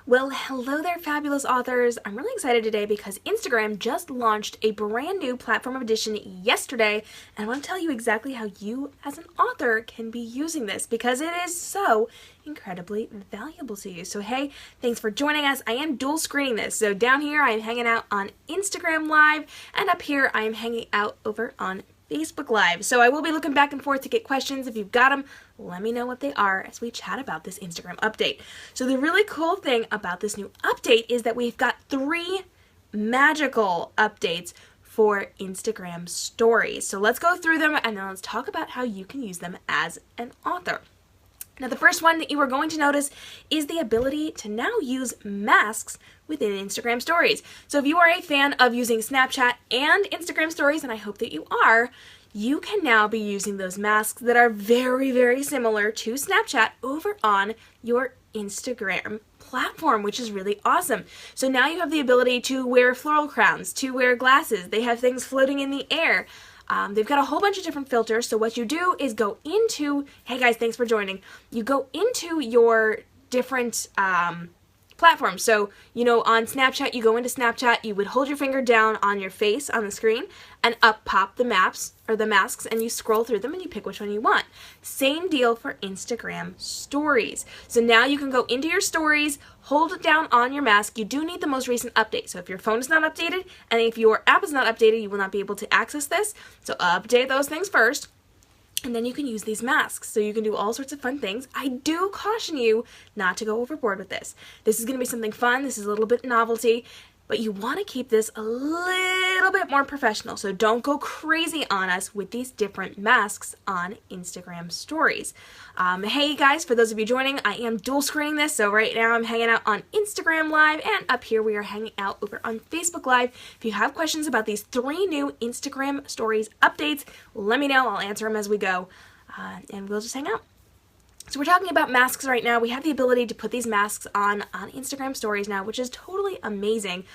Well, hello there, fabulous authors. I'm really excited today because Instagram just launched a brand new platform edition yesterday, and I want to tell you exactly how you, as an author, can be using this because it is so incredibly valuable to you. So, hey, thanks for joining us. I am dual screening this. So, down here, I am hanging out on Instagram Live, and up here, I am hanging out over on Facebook Live. So I will be looking back and forth to get questions. If you've got them, let me know what they are as we chat about this Instagram update. So the really cool thing about this new update is that we've got 3 magical updates for Instagram stories. So let's go through them and then let's talk about how you can use them as an author. Now, the first one that you are going to notice is the ability to now use masks within Instagram stories. So if you are a fan of using Snapchat and Instagram stories, and I hope that you are, you can now be using those masks that are very, very similar to Snapchat over on your Instagram platform, which is really awesome. So now you have the ability to wear floral crowns, to wear glasses. They have things floating in the air. They've got a whole bunch of different filters, so what you do is go into, hey guys, thanks for joining, you go into your different platforms. So, on Snapchat, you go into Snapchat, you would hold your finger down on your face on the screen, and up pop the maps, or the masks, and you scroll through them and you pick which one you want. Same deal for Instagram stories. So now you can go into your stories, hold it down on your mask. You do need the most recent update. So if your phone is not updated, and if your app is not updated, you will not be able to access this. So update those things first. And then you can use these masks. So you can do all sorts of fun things. I do caution you not to go overboard with this. This is going to be something fun. This is a little bit novelty. But you want to keep this a little bit more professional. So don't go crazy on us with these different masks on Instagram stories. Hey guys, for those of you joining, I am dual screening this. So right now I'm hanging out on Instagram Live, and up here we are hanging out over on Facebook Live. If you have questions about these 3 new Instagram stories updates, let me know. I'll answer them as we go. And we'll just hang out. So we're talking about masks right now. We have the ability to put these masks on Instagram stories now, which is totally amazing.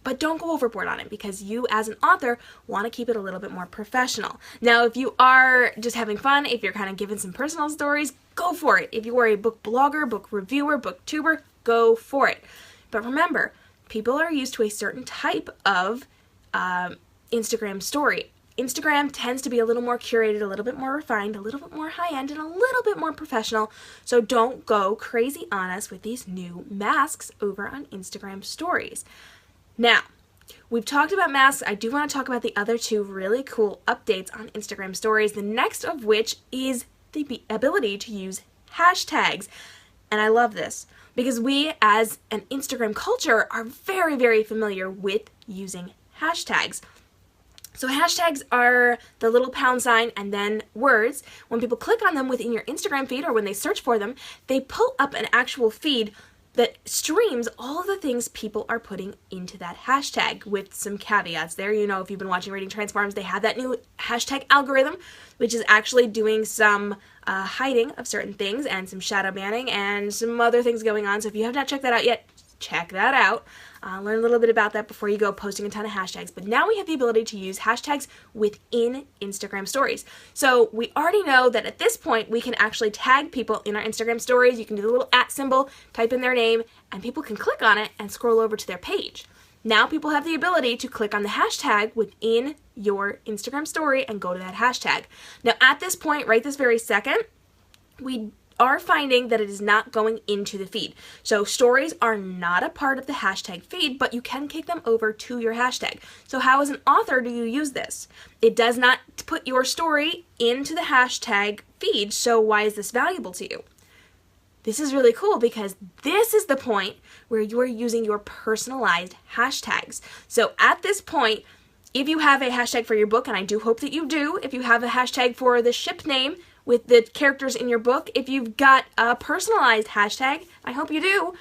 But don't go overboard on it because you, as an author, want to keep it a little bit more professional. Now, if you are just having fun, if you're kind of giving some personal stories, go for it. If you are a book blogger, book reviewer, booktuber, go for it. But remember, people are used to a certain type of Instagram story. Instagram tends to be a little more curated, a little bit more refined, a little bit more high-end, and a little bit more professional. So don't go crazy on us with these new masks over on Instagram stories. Now, we've talked about masks. I do want to talk about the other 2 really cool updates on Instagram stories, the next of which is the ability to use hashtags. And I love this because we, as an Instagram culture, are very, very familiar with using hashtags. So hashtags are the little pound sign and then words. When people click on them within your Instagram feed or when they search for them, they pull up an actual feed that streams all of the things people are putting into that hashtag with some caveats there. If you've been watching Reading Transforms, they have that new hashtag algorithm, which is actually doing some hiding of certain things and some shadow banning and some other things going on. So if you have not checked that out yet, check that out. Learn a little bit about that before you go posting a ton of hashtags. But now we have the ability to use hashtags within Instagram stories. So we already know that at this point we can actually tag people in our Instagram stories. You can do the little @ symbol, type in their name, and people can click on it and scroll over to their page. Now people have the ability to click on the hashtag within your Instagram story and go to that hashtag. Now at this point, right this very second, we are finding that it is not going into the feed. So stories are not a part of the hashtag feed, but you can kick them over to your hashtag. So how as an author do you use this? It does not put your story into the hashtag feed, so why is this valuable to you? This is really cool because this is the point where you are using your personalized hashtags. So at this point, if you have a hashtag for your book, and I do hope that you do, if you have a hashtag for the ship name with the characters in your book, if you've got a personalized hashtag, I hope you do,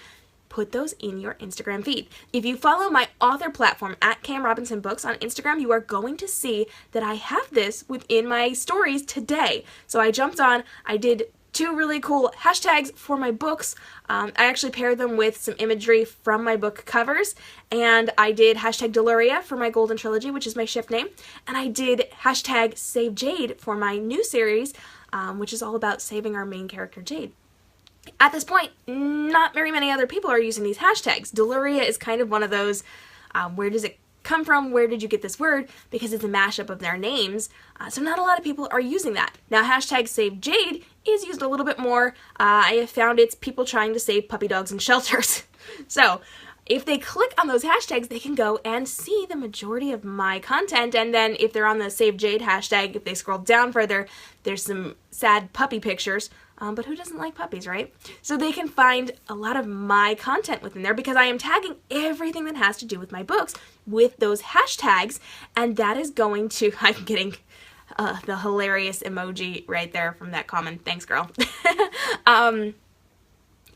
put those in your Instagram feed. If you follow my author platform at k.m.robinson books on Instagram, you are going to see that I have this within my stories today. So I jumped on, I did 2 really cool hashtags for my books. I actually paired them with some imagery from my book covers, and I did hashtag Deluria for my Golden Trilogy, which is my ship name, and I did hashtag Save Jade for my new series, which is all about saving our main character Jade. At this point, not very many other people are using these hashtags. Deluria is kind of one of those, where does it come from? Where did you get this word? Because it's a mashup of their names. So not a lot of people are using that. Now, hashtag Save Jade is used a little bit more. I have found it's people trying to save puppy dogs in shelters. So if they click on those hashtags, they can go and see the majority of my content. And then if they're on the Save Jade hashtag, if they scroll down further, there's some sad puppy pictures. But who doesn't like puppies, right? So they can find a lot of my content within there because I am tagging everything that has to do with my books with those hashtags. And that is going to, I'm getting the hilarious emoji right there from that comment. Thanks, girl.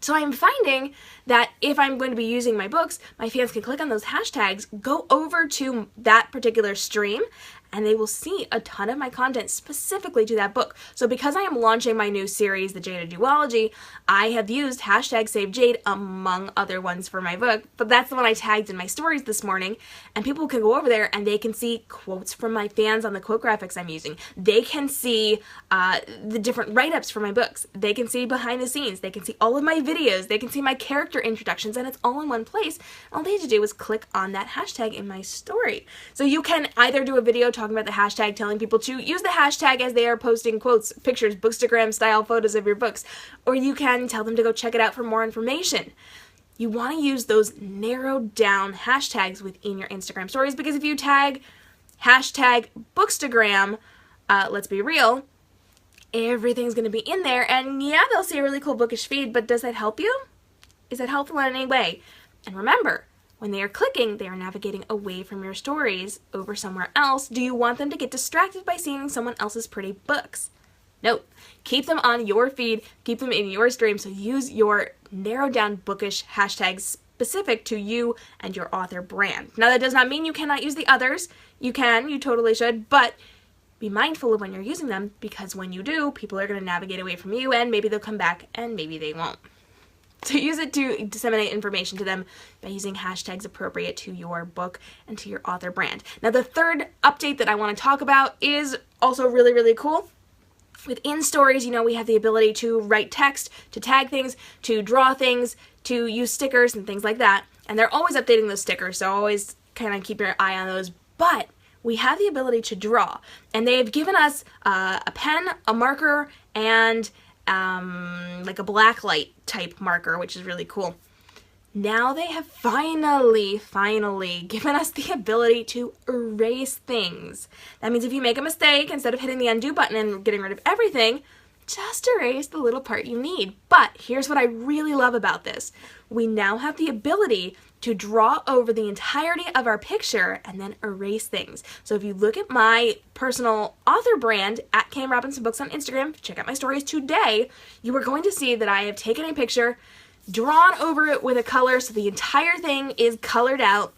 So I'm finding that if I'm going to be using my books, my fans can click on those hashtags, go over to that particular stream, and they will see a ton of my content specifically to that book. So because I am launching my new series, The Jade Duology, I have used hashtag Save Jade among other ones for my book, but that's the one I tagged in my stories this morning, and people can go over there and they can see quotes from my fans on the quote graphics I'm using. They can see the different write-ups for my books. They can see behind the scenes. They can see all of my videos. They can see my character introductions, and it's all in one place. All they have to do is click on that hashtag in my story. So you can either do a video talking about the hashtag, telling people to use the hashtag as they are posting quotes, pictures, bookstagram style photos of your books, or you can tell them to go check it out for more information. You want to use those narrowed down hashtags within your Instagram stories, because if you tag hashtag bookstagram, let's be real, everything's going to be in there, and yeah, they'll see a really cool bookish feed, but does that help you? Is that helpful in any way? And remember, when they are clicking, they are navigating away from your stories over somewhere else. Do you want them to get distracted by seeing someone else's pretty books? No. Keep them on your feed, keep them in your stream, so use your narrowed down bookish hashtags specific to you and your author brand. Now, that does not mean you cannot use the others. You can, you totally should, but be mindful of when you're using them, because when you do, people are going to navigate away from you, and maybe they'll come back and maybe they won't. So use it to disseminate information to them by using hashtags appropriate to your book and to your author brand. Now, the third update that I want to talk about is also really, really cool. Within stories, you know, we have the ability to write text, to tag things, to draw things, to use stickers and things like that. And they're always updating those stickers, so always kind of keep your eye on those. But we have the ability to draw. And they have given us a pen, a marker, and like a black light type marker, which is really cool. Now they have finally given us the ability to erase things. That means if you make a mistake, instead of hitting the undo button and getting rid of everything, just erase the little part you need. But here's what I really love about this. We now have the ability to draw over the entirety of our picture and then erase things. So if you look at my personal author brand at k.m.robinson books on Instagram, check out my stories today, you are going to see that I have taken a picture, drawn over it with a color so the entire thing is colored out,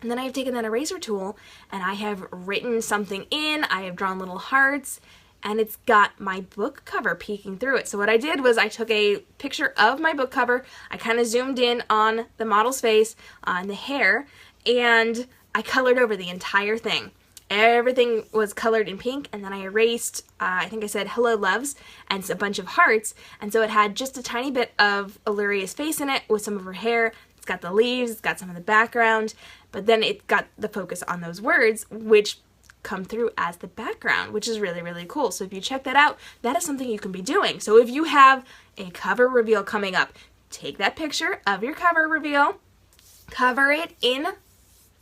and then I have taken that eraser tool and I have written something in, I have drawn little hearts, and it's got my book cover peeking through it. So what I did was I took a picture of my book cover, I kind of zoomed in on the model's face, on the hair, and I colored over the entire thing. Everything was colored in pink, and then I erased, I think I said hello loves, and a bunch of hearts, and so it had just a tiny bit of Illyrio's face in it with some of her hair. It's got the leaves, it's got some of the background, but then it got the focus on those words, which come through as the background, which is really, really cool. So if you check that out, that is something you can be doing. So if you have a cover reveal coming up, take that picture of your cover reveal, cover it in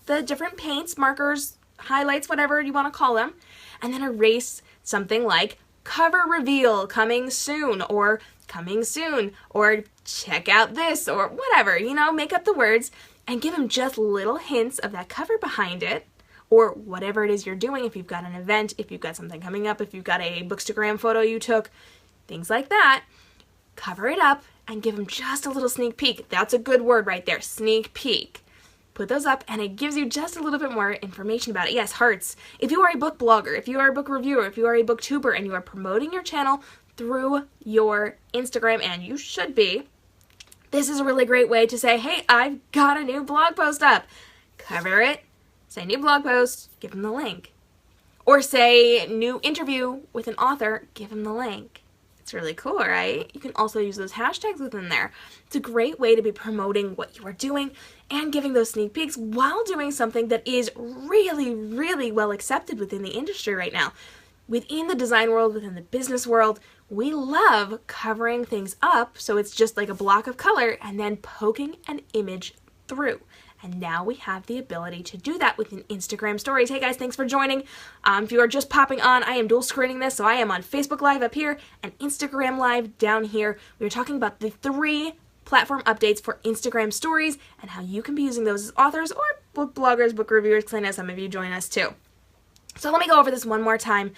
the different paints, markers, highlights, whatever you want to call them, and then erase something like cover reveal coming soon, or coming soon, or check out this, or whatever, you know, make up the words and give them just little hints of that cover behind it, or whatever it is you're doing. If you've got an event, if you've got something coming up, if you've got a bookstagram photo you took, things like that, cover it up and give them just a little sneak peek. That's a good word right there, sneak peek. Put those up and it gives you just a little bit more information about it. Yes, hearts. If you are a book blogger, if you are a book reviewer, if you are a booktuber and you are promoting your channel through your Instagram, and you should be, this is a really great way to say, hey, I've got a new blog post up. Cover it. Say new blog post, give them the link. Or say new interview with an author, give them the link. It's really cool, right? You can also use those hashtags within there. It's a great way to be promoting what you are doing and giving those sneak peeks while doing something that is really, really well accepted within the industry right now. Within the design world, within the business world, we love covering things up so it's just like a block of color and then poking an image through. And now we have the ability to do that within Instagram stories. Hey guys, thanks for joining. If you are just popping on, I am dual screening this, so I am on Facebook Live up here and Instagram Live down here. We are talking about the 3 platform updates for Instagram stories and how you can be using those as authors or book bloggers, book reviewers, because I know some of you join us too. So let me go over this one more time,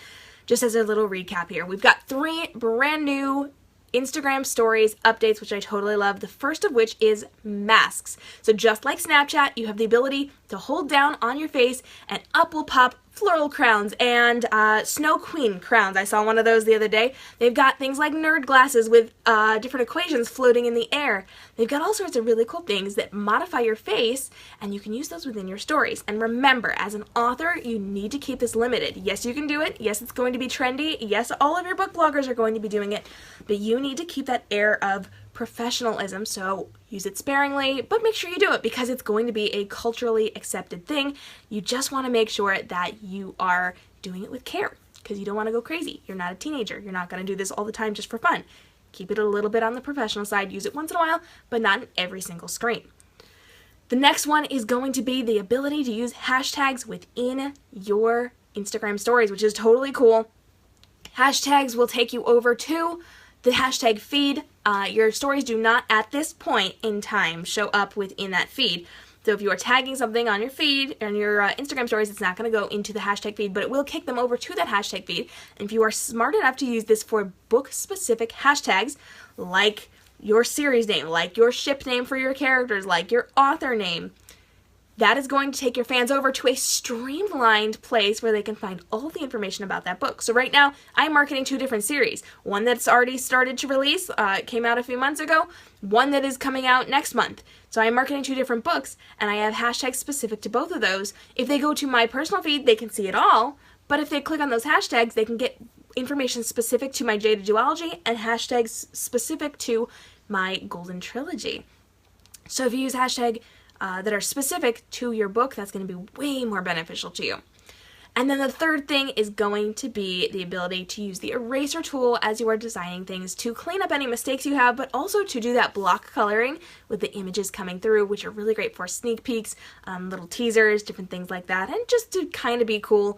just as a little recap here. We've got 3 brand new Instagram stories updates, which I totally love. The first of which is masks. So just like Snapchat, you have the ability to hold down on your face and up will pop floral crowns and snow queen crowns. I saw one of those the other day. They've got things like nerd glasses with different equations floating in the air. They've got all sorts of really cool things that modify your face, and you can use those within your stories. And remember, as an author, you need to keep this limited. Yes, you can do it. Yes, it's going to be trendy. Yes, all of your book bloggers are going to be doing it, but you need to keep that air of professionalism, so use it sparingly, but make sure you do it because it's going to be a culturally accepted thing. You just want to make sure that you are doing it with care because you don't want to go crazy. You're not a teenager. You're not going to do this all the time just for fun. Keep it a little bit on the professional side. Use it once in a while, but not in every single screen. The next one is going to be the ability to use hashtags within your Instagram stories, which is totally cool. Hashtags will take you over to the hashtag feed. Your stories do not at this point in time show up within that feed. So if you are tagging something on your feed and your Instagram stories, it's not going to go into the hashtag feed, but it will kick them over to that hashtag feed. And if you are smart enough to use this for book-specific hashtags, like your series name, like your ship name for your characters, like your author name, that is going to take your fans over to a streamlined place where they can find all the information about that book. So right now, I'm marketing 2 different series. One that's already started to release, came out a few months ago. One that is coming out next month. So I'm marketing 2 different books, and I have hashtags specific to both of those. If they go to my personal feed, they can see it all. But if they click on those hashtags, they can get information specific to my Jada Duology and hashtags specific to my Golden Trilogy. So if you use hashtag that are specific to your book, that's going to be way more beneficial to you. And then the third thing is going to be the ability to use the eraser tool as you are designing things to clean up any mistakes you have, but also to do that block coloring with the images coming through, which are really great for sneak peeks, little teasers, different things like that, and just to kind of be cool.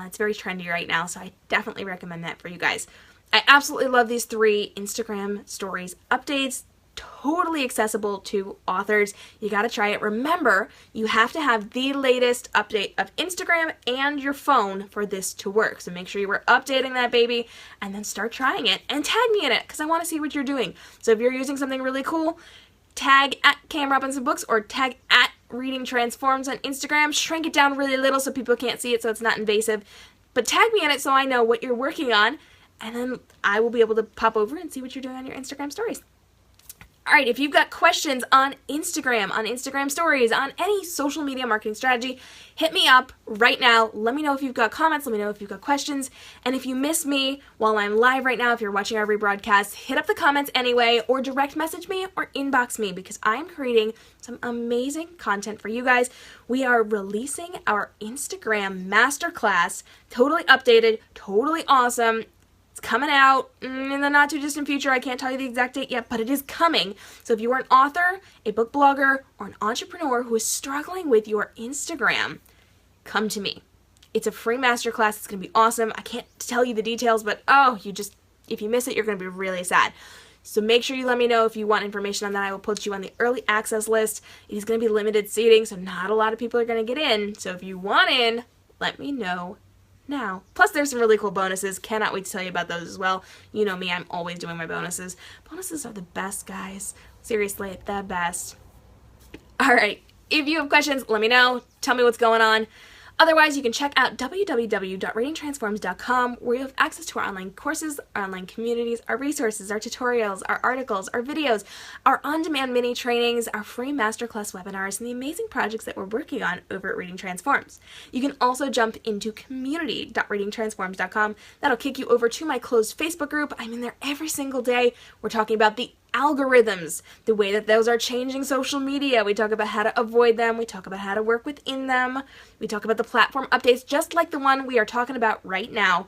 It's very trendy right now, so I definitely recommend that for you guys. I absolutely love these 3 Instagram stories updates. Totally accessible to authors. You got to try it. Remember, you have to have the latest update of Instagram and your phone for this to work. So make sure you were updating that baby and then start trying it and tag me in it because I want to see what you're doing. So if you're using something really cool, tag at k.m.robinson books or tag at Reading Transforms on Instagram. Shrink it down really little so people can't see it so it's not invasive. But tag me in it so I know what you're working on, and then I will be able to pop over and see what you're doing on your Instagram stories. All right, if you've got questions on Instagram stories, on any social media marketing strategy, hit me up right now. Let me know if you've got comments. Let me know if you've got questions. And if you miss me while I'm live right now, if you're watching our rebroadcast, hit up the comments anyway, or direct message me or inbox me because I'm creating some amazing content for you guys. We are releasing our Instagram masterclass, totally updated, totally awesome. It's coming out in the not too distant future. I can't tell you the exact date yet, but it is coming. So if you are an author, a book blogger, or an entrepreneur who is struggling with your Instagram, come to me. It's a free masterclass. It's going to be awesome. I can't tell you the details, but if you miss it, you're going to be really sad. So make sure you let me know if you want information on that. I will put you on the early access list. It is going to be limited seating, so not a lot of people are going to get in. So if you want in, let me know now. Plus, there's some really cool bonuses. Cannot wait to tell you about those as well. You know me, I'm always doing my bonuses. Bonuses are the best, guys. Seriously, the best. All right. If you have questions, let me know. Tell me what's going on. Otherwise, you can check out www.readingtransforms.com, where you have access to our online courses, our online communities, our resources, our tutorials, our articles, our videos, our on-demand mini trainings, our free masterclass webinars, and the amazing projects that we're working on over at Reading Transforms. You can also jump into community.readingtransforms.com. That'll kick you over to my closed Facebook group. I'm in there every single day. We're talking about the algorithms, the way that those are changing social media. We talk about how to avoid them. We talk about how to work within them. We talk about the platform updates, just like the one we are talking about right now.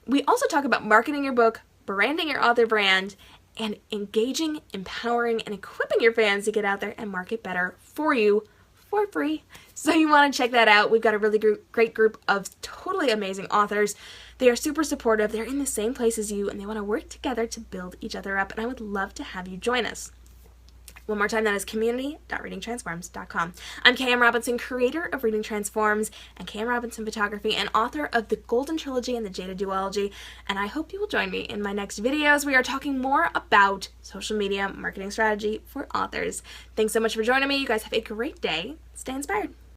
We also talk about marketing your book, branding your author brand, and engaging, empowering, and equipping your fans to get out there and market better for you for free. So you want to check that out. We've got a really great group of totally amazing authors. They are super supportive. They're in the same place as you, and they want to work together to build each other up, and I would love to have you join us. One more time, that is community.readingtransforms.com. I'm K.m. Robinson, creator of Reading Transforms and K.m. Robinson Photography, and author of the Golden Trilogy and the Jada Duology, and I hope you will join me in my next videos. We are talking more about social media marketing strategy for authors. Thanks so much for joining me. You guys have a great day. Stay inspired.